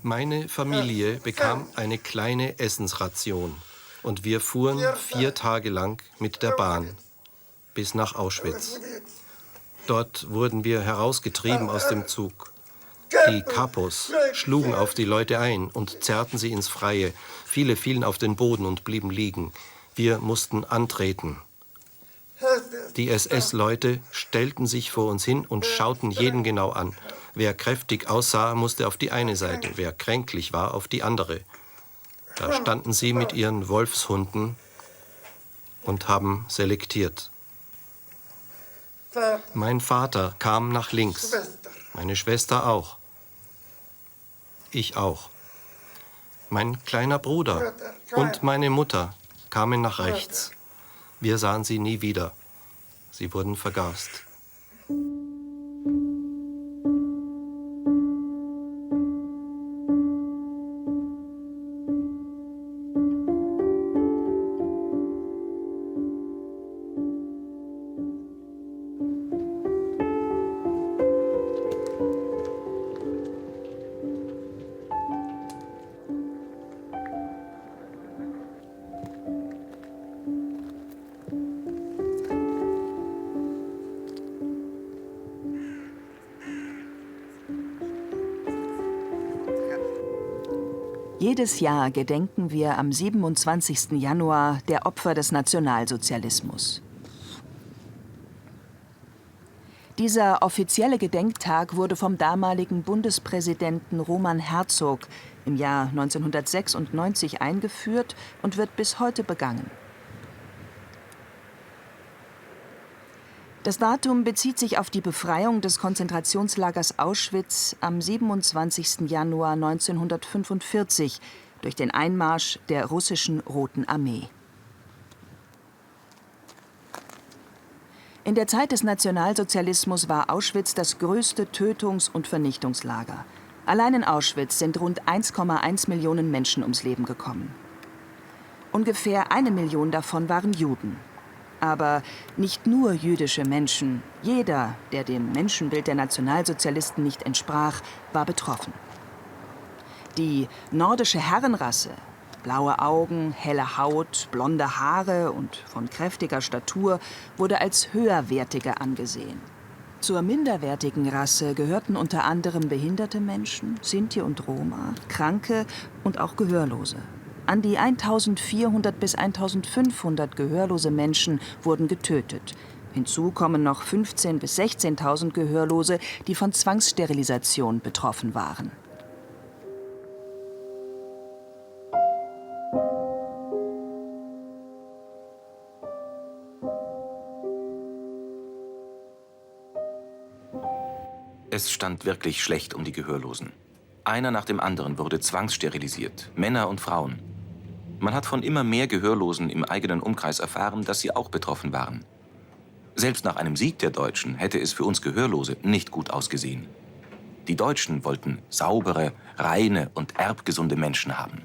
Meine Familie bekam eine kleine Essensration und wir fuhren 4 Tage lang mit der Bahn bis nach Auschwitz. Dort wurden wir herausgetrieben aus dem Zug. Die Kapos schlugen auf die Leute ein und zerrten sie ins Freie. Viele fielen auf den Boden und blieben liegen. Wir mussten antreten. Die SS-Leute stellten sich vor uns hin und schauten jeden genau an. Wer kräftig aussah, musste auf die eine Seite, wer kränklich war, auf die andere. Da standen sie mit ihren Wolfshunden und haben selektiert. Mein Vater kam nach links, meine Schwester auch. Ich auch. Mein kleiner Bruder und meine Mutter kamen nach rechts. Wir sahen sie nie wieder. Sie wurden vergast. Jedes Jahr gedenken wir am 27. Januar der Opfer des Nationalsozialismus. Dieser offizielle Gedenktag wurde vom damaligen Bundespräsidenten Roman Herzog im Jahr 1996 eingeführt und wird bis heute begangen. Das Datum bezieht sich auf die Befreiung des Konzentrationslagers Auschwitz am 27. Januar 1945 durch den Einmarsch der russischen Roten Armee. In der Zeit des Nationalsozialismus war Auschwitz das größte Tötungs- und Vernichtungslager. Allein in Auschwitz sind rund 1,1 Millionen Menschen ums Leben gekommen. Ungefähr 1 Million davon waren Juden. Aber nicht nur jüdische Menschen. Jeder, der dem Menschenbild der Nationalsozialisten nicht entsprach, war betroffen. Die nordische Herrenrasse, blaue Augen, helle Haut, blonde Haare und von kräftiger Statur, wurde als höherwertiger angesehen. Zur minderwertigen Rasse gehörten unter anderem behinderte Menschen, Sinti und Roma, Kranke und auch Gehörlose. An die 1400 bis 1500 gehörlose Menschen wurden getötet. Hinzu kommen noch 15.000 bis 16.000 Gehörlose, die von Zwangssterilisation betroffen waren. Es stand wirklich schlecht um die Gehörlosen. Einer nach dem anderen wurde zwangssterilisiert, Männer und Frauen. Man hat von immer mehr Gehörlosen im eigenen Umkreis erfahren, dass sie auch betroffen waren. Selbst nach einem Sieg der Deutschen hätte es für uns Gehörlose nicht gut ausgesehen. Die Deutschen wollten saubere, reine und erbgesunde Menschen haben.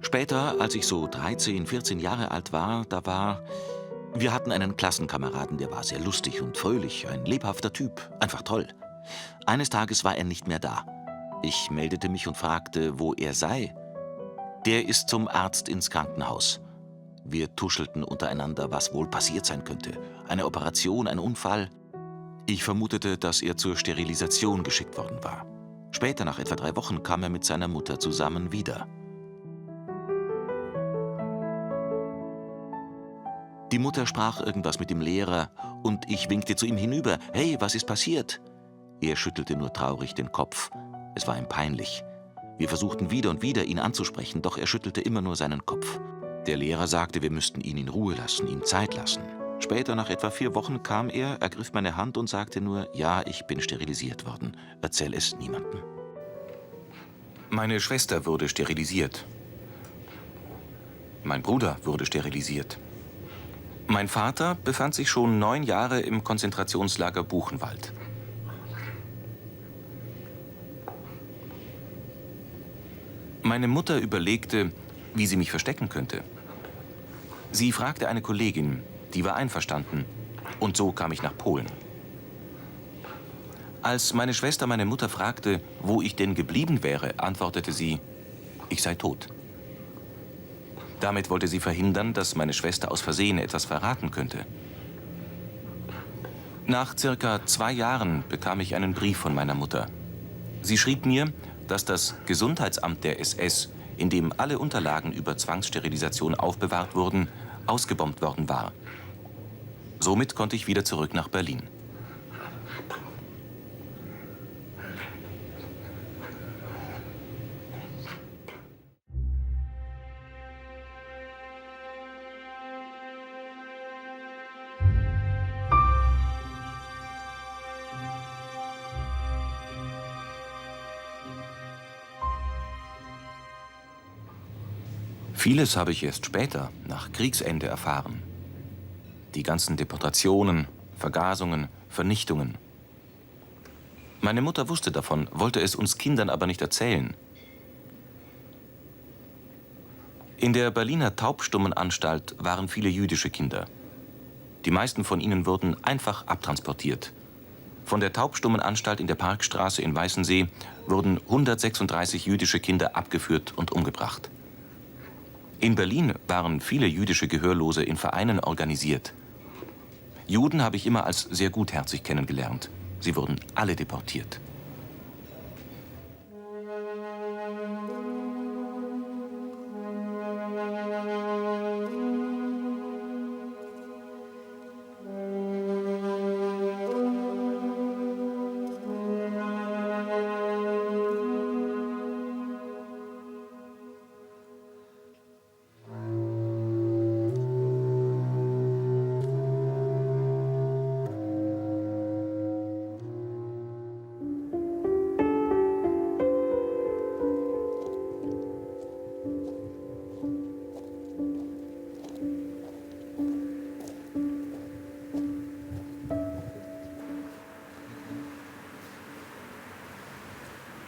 Später, als ich so 13, 14 Jahre alt war, wir hatten einen Klassenkameraden, der war sehr lustig und fröhlich, ein lebhafter Typ, einfach toll. Eines Tages war er nicht mehr da. Ich meldete mich und fragte, wo er sei. Der ist zum Arzt ins Krankenhaus. Wir tuschelten untereinander, was wohl passiert sein könnte. Eine Operation, ein Unfall. Ich vermutete, dass er zur Sterilisation geschickt worden war. Später, nach etwa 3 Wochen, kam er mit seiner Mutter zusammen wieder. Die Mutter sprach irgendwas mit dem Lehrer und ich winkte zu ihm hinüber. »Hey, was ist passiert?« Er schüttelte nur traurig den Kopf. Es war ihm peinlich. Wir versuchten wieder und wieder, ihn anzusprechen, doch er schüttelte immer nur seinen Kopf. Der Lehrer sagte, wir müssten ihn in Ruhe lassen, ihm Zeit lassen. Später, nach etwa 4 Wochen, kam er, ergriff meine Hand und sagte nur, ja, ich bin sterilisiert worden. Erzähl es niemandem. Meine Schwester wurde sterilisiert. Mein Bruder wurde sterilisiert. Mein Vater befand sich schon 9 Jahre im Konzentrationslager Buchenwald. Meine Mutter überlegte, wie sie mich verstecken könnte. Sie fragte eine Kollegin, die war einverstanden. Und so kam ich nach Polen. Als meine Schwester meine Mutter fragte, wo ich denn geblieben wäre, antwortete sie, ich sei tot. Damit wollte sie verhindern, dass meine Schwester aus Versehen etwas verraten könnte. Nach circa 2 Jahren bekam ich einen Brief von meiner Mutter. Sie schrieb mir, dass das Gesundheitsamt der SS, in dem alle Unterlagen über Zwangssterilisation aufbewahrt wurden, ausgebombt worden war. Somit konnte ich wieder zurück nach Berlin. Vieles habe ich erst später, nach Kriegsende, erfahren. Die ganzen Deportationen, Vergasungen, Vernichtungen. Meine Mutter wusste davon, wollte es uns Kindern aber nicht erzählen. In der Berliner Taubstummenanstalt waren viele jüdische Kinder. Die meisten von ihnen wurden einfach abtransportiert. Von der Taubstummenanstalt in der Parkstraße in Weißensee wurden 136 jüdische Kinder abgeführt und umgebracht. In Berlin waren viele jüdische Gehörlose in Vereinen organisiert. Juden habe ich immer als sehr gutherzig kennengelernt. Sie wurden alle deportiert.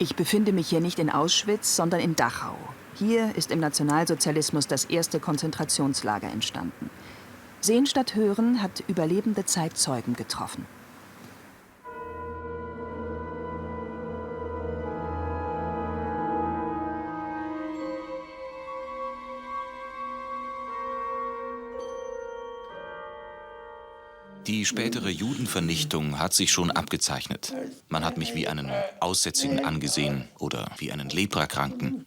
Ich befinde mich hier nicht in Auschwitz, sondern in Dachau. Hier ist im Nationalsozialismus das erste Konzentrationslager entstanden. Sehen statt Hören hat überlebende Zeitzeugen getroffen. Die spätere Judenvernichtung hat sich schon abgezeichnet. Man hat mich wie einen Aussätzigen angesehen oder wie einen Leprakranken.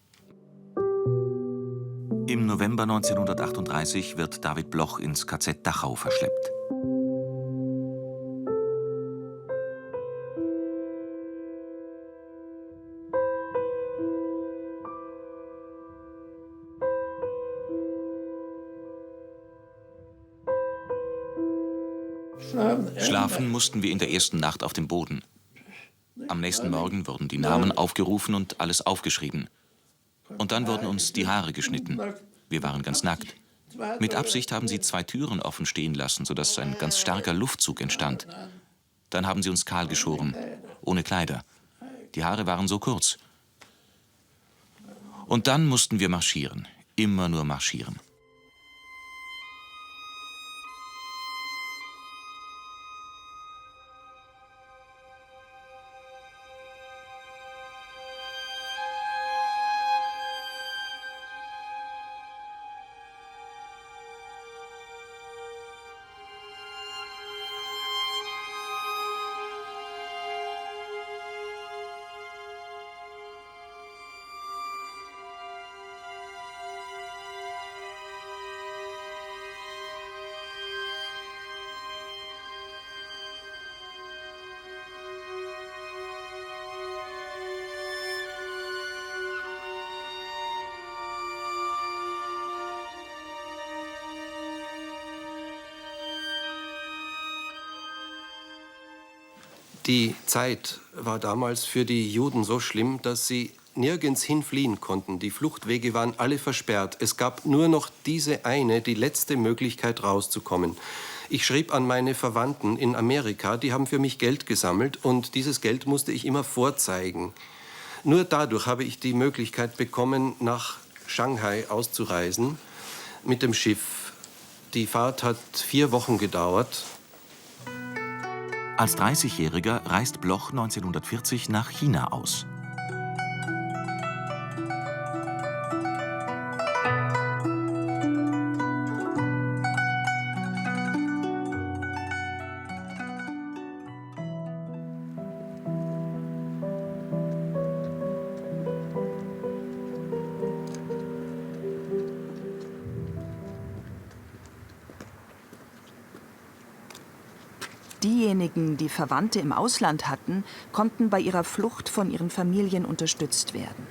Im November 1938 wird David Bloch ins KZ Dachau verschleppt. Schlafen mussten wir in der ersten Nacht auf dem Boden. Am nächsten Morgen wurden die Namen aufgerufen und alles aufgeschrieben. Und dann wurden uns die Haare geschnitten. Wir waren ganz nackt. Mit Absicht haben sie 2 Türen offen stehen lassen, sodass ein ganz starker Luftzug entstand. Dann haben sie uns kahl geschoren, ohne Kleider. Die Haare waren so kurz. Und dann mussten wir marschieren, immer nur marschieren. Die Zeit war damals für die Juden so schlimm, dass sie nirgends hinfliehen konnten. Die Fluchtwege waren alle versperrt. Es gab nur noch diese eine, die letzte Möglichkeit rauszukommen. Ich schrieb an meine Verwandten in Amerika, die haben für mich Geld gesammelt und dieses Geld musste ich immer vorzeigen. Nur dadurch habe ich die Möglichkeit bekommen, nach Shanghai auszureisen mit dem Schiff. Die Fahrt hat 4 Wochen gedauert. Als 30-Jähriger reist Bloch 1940 nach China aus. Diejenigen, die Verwandte im Ausland hatten, konnten bei ihrer Flucht von ihren Familien unterstützt werden.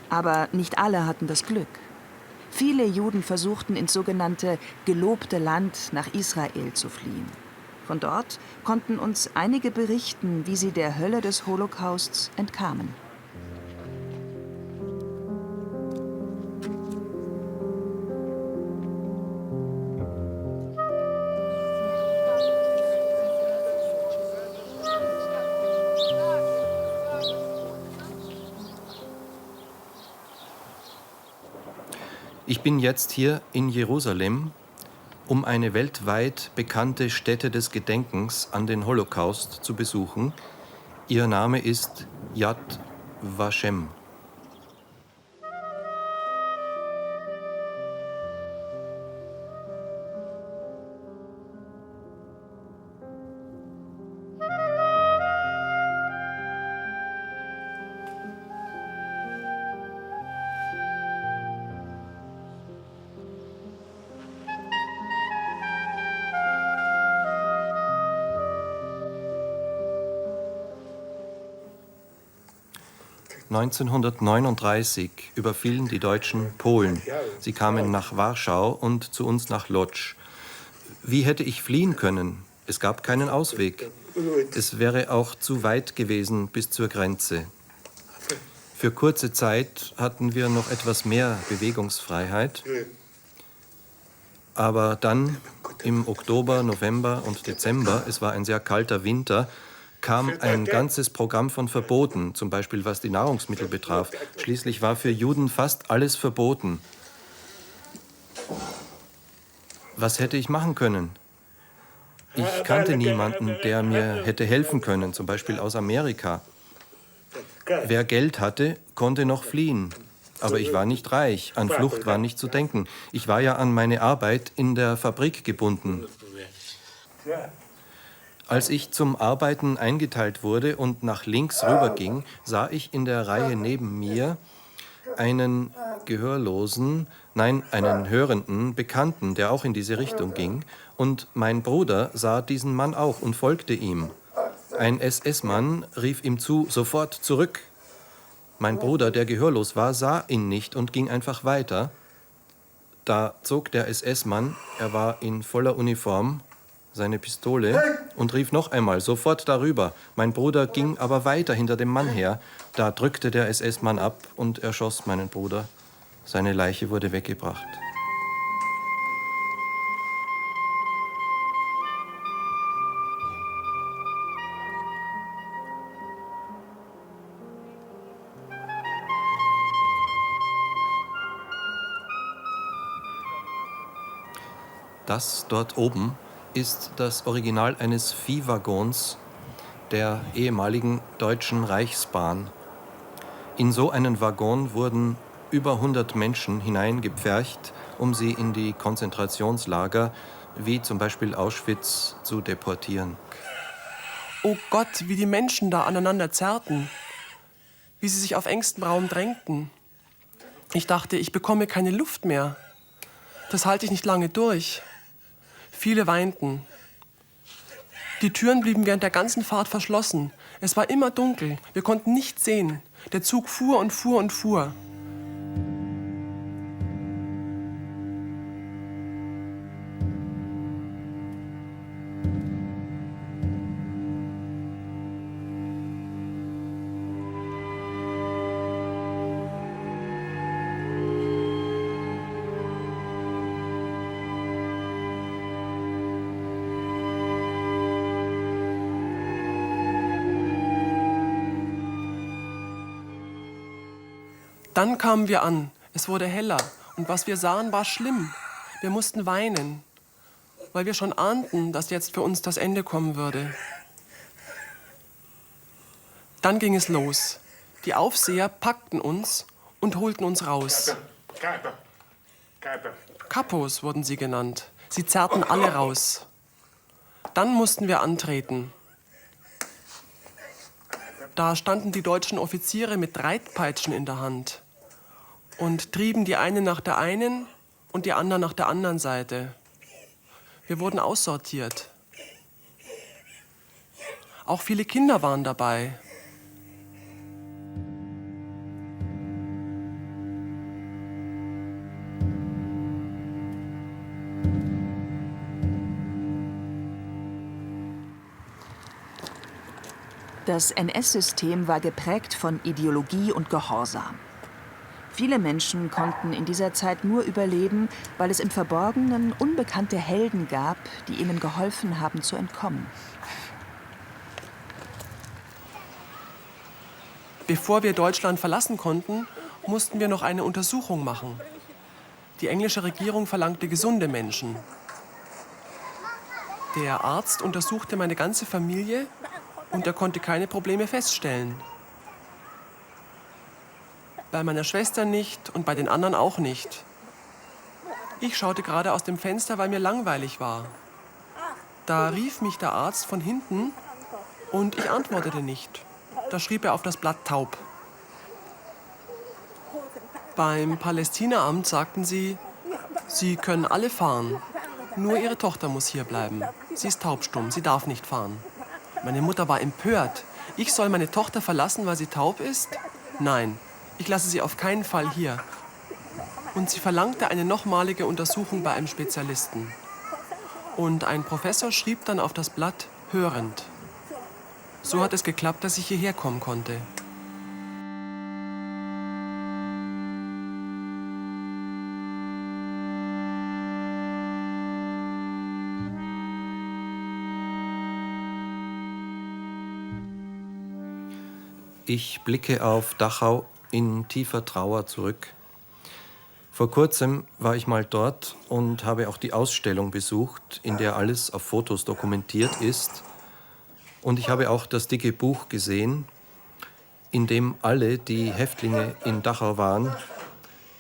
Aber nicht alle hatten das Glück. Viele Juden versuchten ins sogenannte gelobte Land nach Israel zu fliehen. Von dort konnten uns einige berichten, wie sie der Hölle des Holocausts entkamen. Ich bin jetzt hier in Jerusalem, um eine weltweit bekannte Stätte des Gedenkens an den Holocaust zu besuchen. Ihr Name ist Yad Vashem. (1939) überfielen die Deutschen Polen. Sie kamen nach Warschau und zu uns nach Lodz. Wie hätte ich fliehen können? Es gab keinen Ausweg. Es wäre auch zu weit gewesen bis zur Grenze. Für kurze Zeit hatten wir noch etwas mehr Bewegungsfreiheit. Aber dann im Oktober, November und Dezember, es war ein sehr kalter Winter, kam ein ganzes Programm von Verboten, zum Beispiel was die Nahrungsmittel betraf. Schließlich war für Juden fast alles verboten. Was hätte ich machen können? Ich kannte niemanden, der mir hätte helfen können, zum Beispiel aus Amerika. Wer Geld hatte, konnte noch fliehen. Aber ich war nicht reich, an Flucht war nicht zu denken. Ich war ja an meine Arbeit in der Fabrik gebunden. Als ich zum Arbeiten eingeteilt wurde und nach links rüberging, sah ich in der Reihe neben mir einen gehörlosen, nein, einen hörenden Bekannten, der auch in diese Richtung ging. Und mein Bruder sah diesen Mann auch und folgte ihm. Ein SS-Mann rief ihm zu, sofort zurück. Mein Bruder, der gehörlos war, sah ihn nicht und ging einfach weiter. Da zog der SS-Mann, er war in voller Uniform, seine Pistole und rief noch einmal, sofort darüber. Mein Bruder ging aber weiter hinter dem Mann her. Da drückte der SS-Mann ab und erschoss meinen Bruder. Seine Leiche wurde weggebracht. Das dort oben ist das Original eines Viehwaggons der ehemaligen Deutschen Reichsbahn. In so einen Waggon wurden über 100 Menschen hineingepfercht, um sie in die Konzentrationslager, wie zum Beispiel Auschwitz, zu deportieren. Oh Gott, wie die Menschen da aneinander zerrten. Wie sie sich auf engstem Raum drängten. Ich dachte, ich bekomme keine Luft mehr. Das halte ich nicht lange durch. Viele weinten. Die Türen blieben während der ganzen Fahrt verschlossen. Es war immer dunkel. Wir konnten nichts sehen. Der Zug fuhr und fuhr und fuhr. Dann kamen wir an. Es wurde heller. Und was wir sahen, war schlimm. Wir mussten weinen, weil wir schon ahnten, dass jetzt für uns das Ende kommen würde. Dann ging es los. Die Aufseher packten uns und holten uns raus. Kapos wurden sie genannt. Sie zerrten alle raus. Dann mussten wir antreten. Da standen die deutschen Offiziere mit Reitpeitschen in der Hand und trieben die eine nach der einen und die anderen nach der anderen Seite. Wir wurden aussortiert. Auch viele Kinder waren dabei. Das NS-System war geprägt von Ideologie und Gehorsam. Viele Menschen konnten in dieser Zeit nur überleben, weil es im Verborgenen unbekannte Helden gab, die ihnen geholfen haben zu entkommen. Bevor wir Deutschland verlassen konnten, mussten wir noch eine Untersuchung machen. Die englische Regierung verlangte gesunde Menschen. Der Arzt untersuchte meine ganze Familie und er konnte keine Probleme feststellen. Bei meiner Schwester nicht und bei den anderen auch nicht. Ich schaute gerade aus dem Fenster, weil mir langweilig war. Da rief mich der Arzt von hinten und ich antwortete nicht. Da schrieb er auf das Blatt taub. Beim Palästinaamt sagten sie, Sie können alle fahren. Nur Ihre Tochter muss hier bleiben. Sie ist taubstumm, sie darf nicht fahren. Meine Mutter war empört. Ich soll meine Tochter verlassen, weil sie taub ist? Nein, ich lasse sie auf keinen Fall hier. Und sie verlangte eine nochmalige Untersuchung bei einem Spezialisten. Und ein Professor schrieb dann auf das Blatt hörend. So hat es geklappt, dass ich hierher kommen konnte. Ich blicke auf Dachau in tiefer Trauer zurück. Vor kurzem war ich mal dort und habe auch die Ausstellung besucht, in der alles auf Fotos dokumentiert ist. Und ich habe auch das dicke Buch gesehen, in dem alle, die Häftlinge in Dachau waren,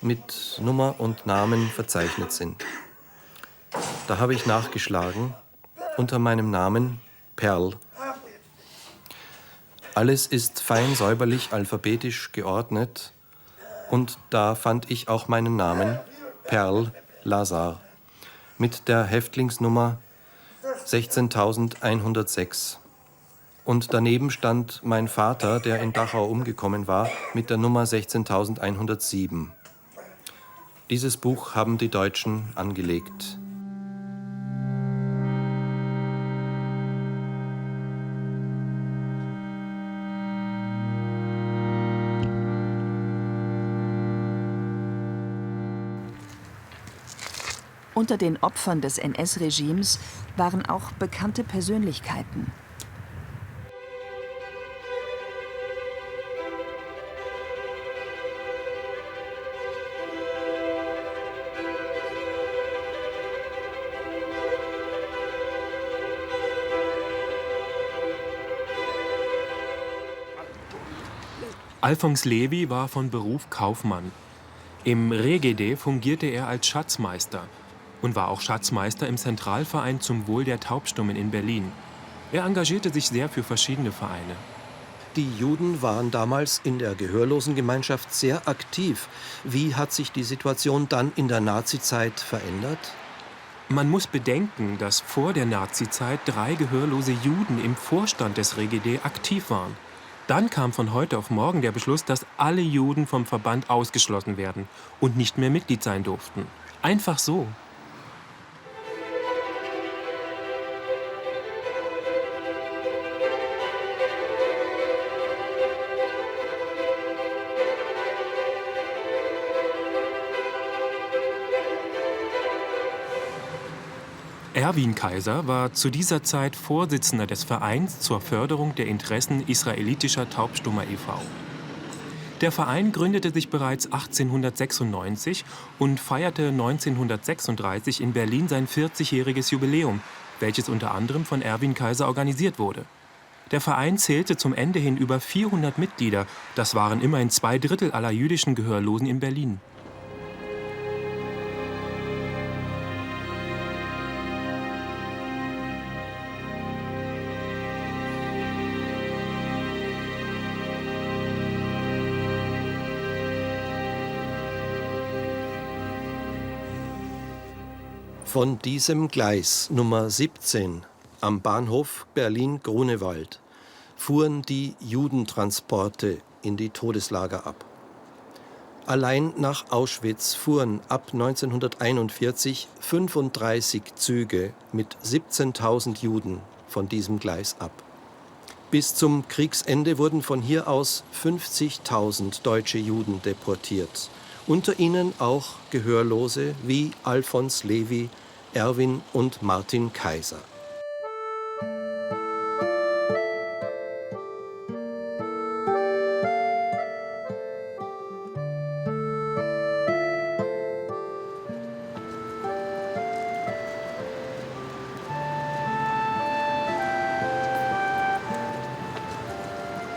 mit Nummer und Namen verzeichnet sind. Da habe ich nachgeschlagen unter meinem Namen Perl. Alles ist fein säuberlich alphabetisch geordnet und da fand ich auch meinen Namen, Perl Lazar, mit der Häftlingsnummer 16.106. Und daneben stand mein Vater, der in Dachau umgekommen war, mit der Nummer 16.107. Dieses Buch haben die Deutschen angelegt. Unter den Opfern des NS-Regimes waren auch bekannte Persönlichkeiten. Alfons Levi war von Beruf Kaufmann. Im REGEDE fungierte er als Schatzmeister und war auch Schatzmeister im Zentralverein zum Wohl der Taubstummen in Berlin. Er engagierte sich sehr für verschiedene Vereine. Die Juden waren damals in der Gehörlosengemeinschaft sehr aktiv. Wie hat sich die Situation dann in der Nazizeit verändert? Man muss bedenken, dass vor der Nazizeit 3 gehörlose Juden im Vorstand des REGEDE aktiv waren. Dann kam von heute auf morgen der Beschluss, dass alle Juden vom Verband ausgeschlossen werden und nicht mehr Mitglied sein durften. Einfach so. Erwin Kaiser war zu dieser Zeit Vorsitzender des Vereins zur Förderung der Interessen israelitischer Taubstummer e.V. Der Verein gründete sich bereits 1896 und feierte 1936 in Berlin sein 40-jähriges Jubiläum, welches unter anderem von Erwin Kaiser organisiert wurde. Der Verein zählte zum Ende hin über 400 Mitglieder. Das waren immerhin 2/3 aller jüdischen Gehörlosen in Berlin. Von diesem Gleis Nummer 17 am Bahnhof Berlin-Grunewald fuhren die Judentransporte in die Todeslager ab. Allein nach Auschwitz fuhren ab 1941 35 Züge mit 17.000 Juden von diesem Gleis ab. Bis zum Kriegsende wurden von hier aus 50.000 deutsche Juden deportiert. Unter ihnen auch Gehörlose wie Alfons Levi, Erwin und Martin Kaiser.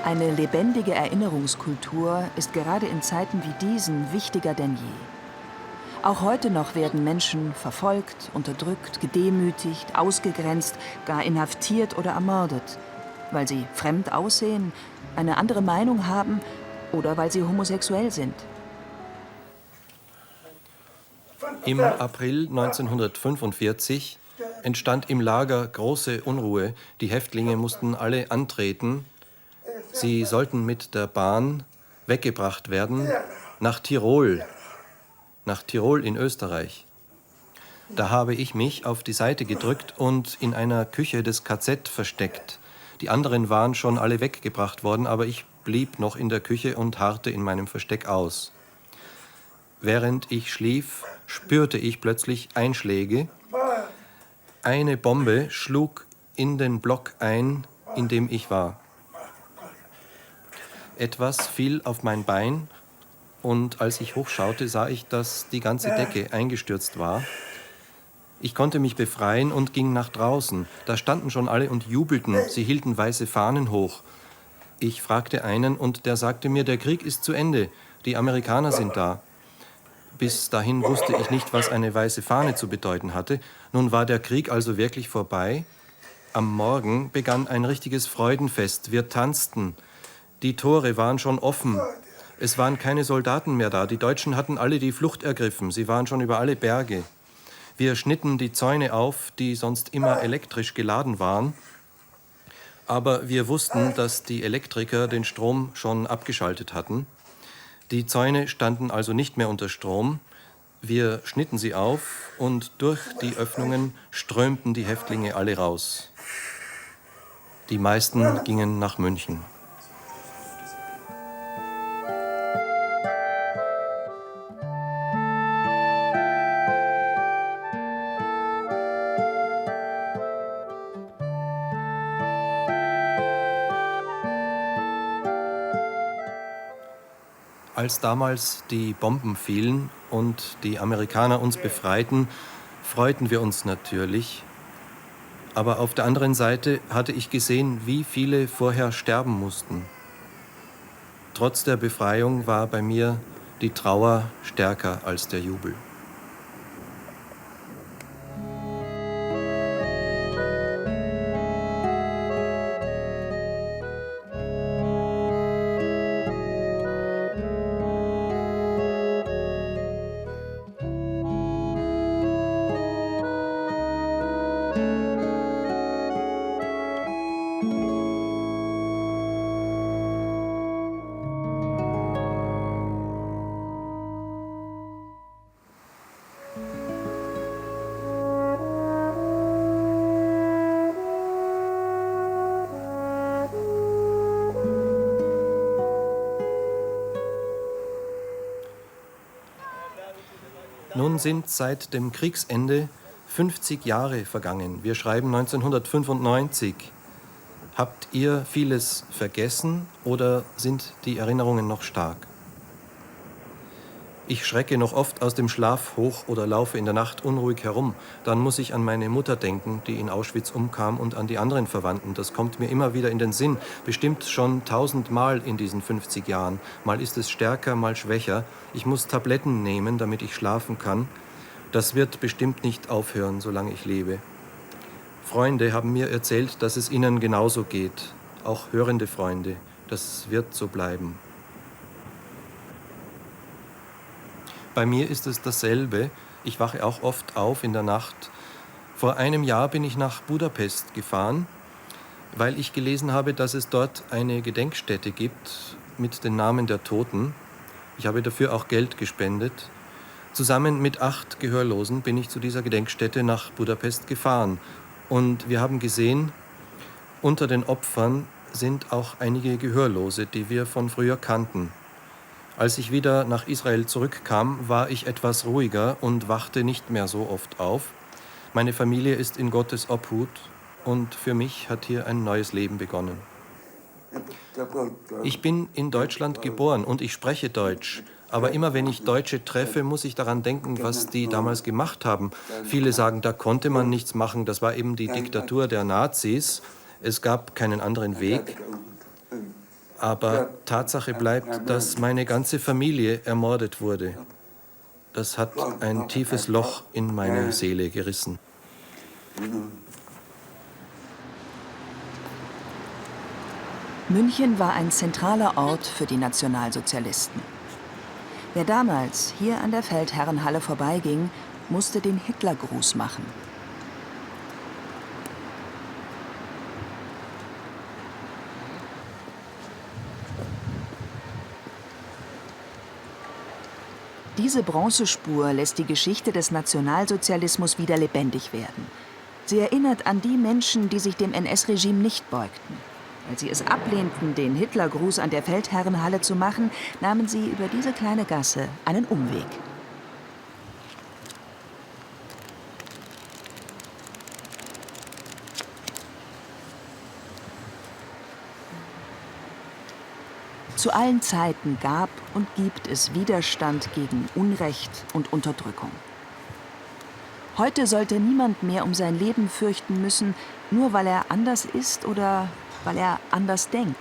Eine lebendige Erinnerungskultur ist gerade in Zeiten wie diesen wichtiger denn je. Auch heute noch werden Menschen verfolgt, unterdrückt, gedemütigt, ausgegrenzt, gar inhaftiert oder ermordet, weil sie fremd aussehen, eine andere Meinung haben oder weil sie homosexuell sind. Im April 1945 entstand im Lager große Unruhe. Die Häftlinge mussten alle antreten. Sie sollten mit der Bahn weggebracht werden nach Tirol in Österreich. Da habe ich mich auf die Seite gedrückt und in einer Küche des KZ versteckt. Die anderen waren schon alle weggebracht worden, aber ich blieb noch in der Küche und harrte in meinem Versteck aus. Während ich schlief, spürte ich plötzlich Einschläge. Eine Bombe schlug in den Block ein, in dem ich war. Etwas fiel auf mein Bein und als ich hochschaute, sah ich, dass die ganze Decke eingestürzt war. Ich konnte mich befreien und ging nach draußen. Da standen schon alle und jubelten. Sie hielten weiße Fahnen hoch. Ich fragte einen und der sagte mir, der Krieg ist zu Ende. Die Amerikaner sind da. Bis dahin wusste ich nicht, was eine weiße Fahne zu bedeuten hatte. Nun war der Krieg also wirklich vorbei. Am Morgen begann ein richtiges Freudenfest. Wir tanzten. Die Tore waren schon offen. Es waren keine Soldaten mehr da. Die Deutschen hatten alle die Flucht ergriffen. Sie waren schon über alle Berge. Wir schnitten die Zäune auf, die sonst immer elektrisch geladen waren. Aber wir wussten, dass die Elektriker den Strom schon abgeschaltet hatten. Die Zäune standen also nicht mehr unter Strom. Wir schnitten sie auf und durch die Öffnungen strömten die Häftlinge alle raus. Die meisten gingen nach München. Als damals die Bomben fielen und die Amerikaner uns befreiten, freuten wir uns natürlich. Aber auf der anderen Seite hatte ich gesehen, wie viele vorher sterben mussten. Trotz der Befreiung war bei mir die Trauer stärker als der Jubel. Nun sind seit dem Kriegsende 50 Jahre vergangen. Wir schreiben 1995. Habt ihr vieles vergessen oder sind die Erinnerungen noch stark? Ich schrecke noch oft aus dem Schlaf hoch oder laufe in der Nacht unruhig herum. Dann muss ich an meine Mutter denken, die in Auschwitz umkam, und an die anderen Verwandten. Das kommt mir immer wieder in den Sinn. Bestimmt schon 1000-mal in diesen 50 Jahren. Mal ist es stärker, mal schwächer. Ich muss Tabletten nehmen, damit ich schlafen kann. Das wird bestimmt nicht aufhören, solange ich lebe. Freunde haben mir erzählt, dass es ihnen genauso geht. Auch hörende Freunde. Das wird so bleiben. Bei mir ist es dasselbe. Ich wache auch oft auf in der Nacht. Vor einem Jahr bin ich nach Budapest gefahren, weil ich gelesen habe, dass es dort eine Gedenkstätte gibt mit den Namen der Toten. Ich habe dafür auch Geld gespendet. Zusammen mit 8 Gehörlosen bin ich zu dieser Gedenkstätte nach Budapest gefahren. Und wir haben gesehen, unter den Opfern sind auch einige Gehörlose, die wir von früher kannten. Als ich wieder nach Israel zurückkam, war ich etwas ruhiger und wachte nicht mehr so oft auf. Meine Familie ist in Gottes Obhut und für mich hat hier ein neues Leben begonnen. Ich bin in Deutschland geboren und ich spreche Deutsch. Aber immer wenn ich Deutsche treffe, muss ich daran denken, was die damals gemacht haben. Viele sagen, da konnte man nichts machen, das war eben die Diktatur der Nazis. Es gab keinen anderen Weg. Aber Tatsache bleibt, dass meine ganze Familie ermordet wurde. Das hat ein tiefes Loch in meine Seele gerissen. München war ein zentraler Ort für die Nationalsozialisten. Wer damals hier an der Feldherrenhalle vorbeiging, musste den Hitlergruß machen. Diese Bronzespur lässt die Geschichte des Nationalsozialismus wieder lebendig werden. Sie erinnert an die Menschen, die sich dem NS-Regime nicht beugten. Weil sie es ablehnten, den Hitlergruß an der Feldherrenhalle zu machen, nahmen sie über diese kleine Gasse einen Umweg. Zu allen Zeiten gab und gibt es Widerstand gegen Unrecht und Unterdrückung. Heute sollte niemand mehr um sein Leben fürchten müssen, nur weil er anders ist oder weil er anders denkt.